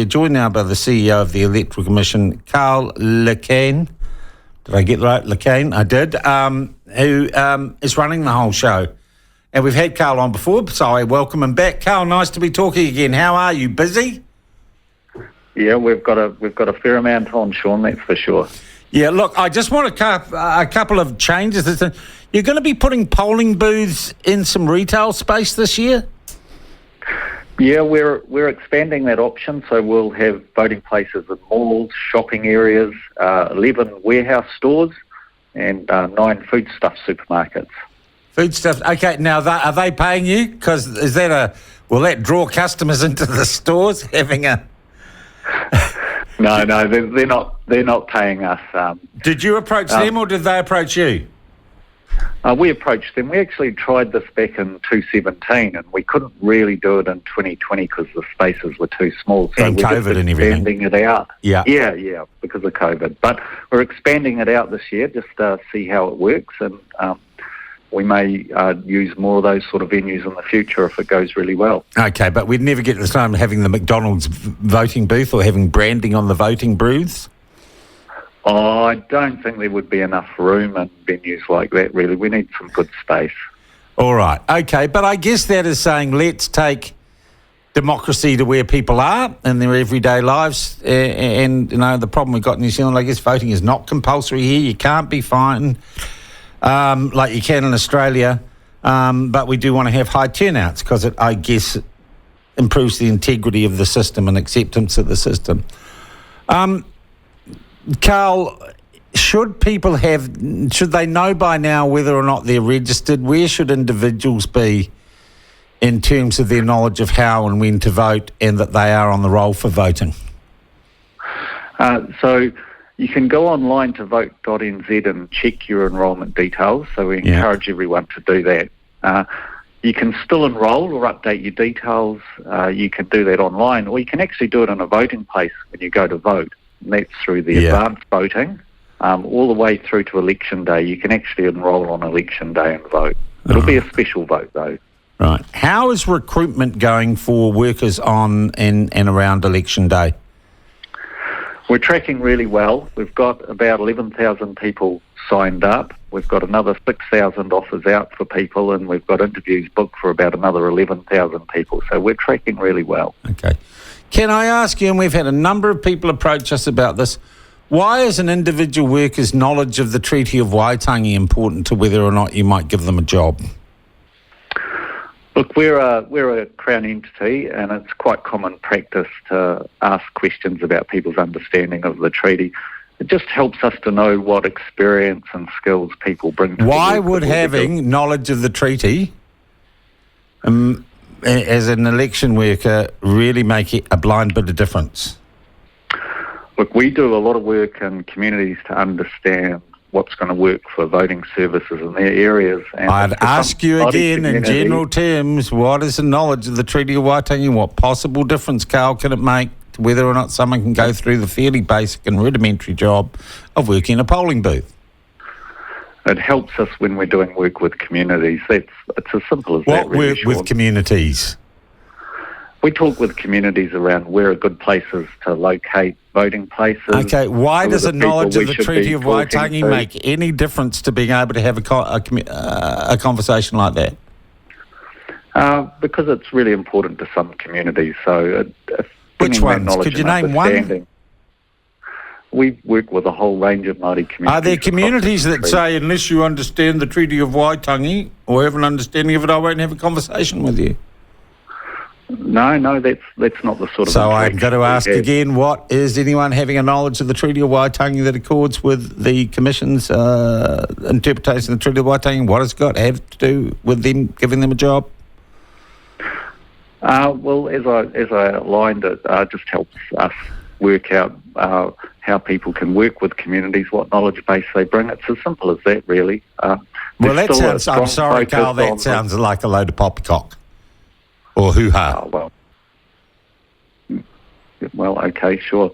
are joined now by the CEO of the Electoral Commission, Karl Le Quesne. Did I get right? Le Quesne? I did. Who is running the whole show. And we've had Karl on before, so I welcome him back. Karl, nice to be talking again. How are you? Busy? Yeah, we've got a fair amount on, Sean, that's for sure. Yeah, look, I just want a couple of changes. You're going to be putting polling booths in some retail space this year? Yeah, we're expanding that option, so we'll have voting places in malls, shopping areas, 11 warehouse stores, and 9 foodstuff supermarkets. Foodstuff. Okay, now are they paying you? Because will that draw customers into the stores having a? No, they're not paying us. Did you approach them or did they approach you? We approached them. We actually tried this back in 2017, and we couldn't really do it in 2020 because the spaces were too small. So and we're COVID just and everything. Expanding it out. Yeah, because of COVID. But we're expanding it out this year just to see how it works, and we may use more of those sort of venues in the future if it goes really well. Okay, but we'd never get to the time of having the McDonald's voting booth or having branding on the voting booths? Oh, I don't think there would be enough room in venues like that, really. We need some good space. All right. Okay, but I guess that is saying let's take democracy to where people are in their everyday lives. And you know, the problem we've got in New Zealand, I guess voting is not compulsory here. You can't be fined like you can in Australia. But we do want to have high turnouts because it, I guess, improves the integrity of the system and acceptance of the system. Karl, should they know by now whether or not they're registered? Where should individuals be in terms of their knowledge of how and when to vote and that they are on the roll for voting? So you can go online to vote.nz and check your enrolment details. So we encourage everyone to do that. You can still enrol or update your details. You can do that online, or you can actually do it in a voting place when you go to vote. And that's through the advanced voting, all the way through to election day. You can actually enrol on election day and vote. It'll be a special vote, though. Right. How is recruitment going for workers on and around election day? We're tracking really well. We've got about 11,000 people signed up. We've got another 6,000 offers out for people, and we've got interviews booked for about another 11,000 people. So we're tracking really well. Okay. Can I ask you, and we've had a number of people approach us about this, why is an individual worker's knowledge of the Treaty of Waitangi important to whether or not you might give them a job? Look, we're a Crown entity, and it's quite common practice to ask questions about people's understanding of the treaty. It just helps us to know what experience and skills people bring to Why would having knowledge of the treaty as an election worker really make it a blind bit of difference? Look, we do a lot of work in communities to understand what's going to work for voting services in their areas. And I'd ask you again, in general terms, what is the knowledge of the Treaty of Waitangi? What possible difference, Karl, can it make to whether or not someone can go through the fairly basic and rudimentary job of working in a polling booth? It helps us when we're doing work with communities. It's as simple as that. What work with communities? We talk with communities around where are good places to locate voting places. Okay, why does a knowledge of the Treaty of Waitangi make any difference to being able to have a conversation like that? Because it's really important to some communities. So, which ones? Could you name one? We work with a whole range of Māori communities. Are there communities that say, unless you understand the Treaty of Waitangi or have an understanding of it, I won't have a conversation with you? No, that's not the sort of... So I'm going to ask again, what is anyone having a knowledge of the Treaty of Waitangi that accords with the Commission's interpretation of the Treaty of Waitangi? What has it got to have to do with them giving them a job? Well, as I outlined, it just helps us work out how people can work with communities, what knowledge base they bring. It's as simple as that, really. Well, that sounds... I'm sorry, Karl, that sounds like a load of poppycock. Or hoo-ha. Well, okay, sure.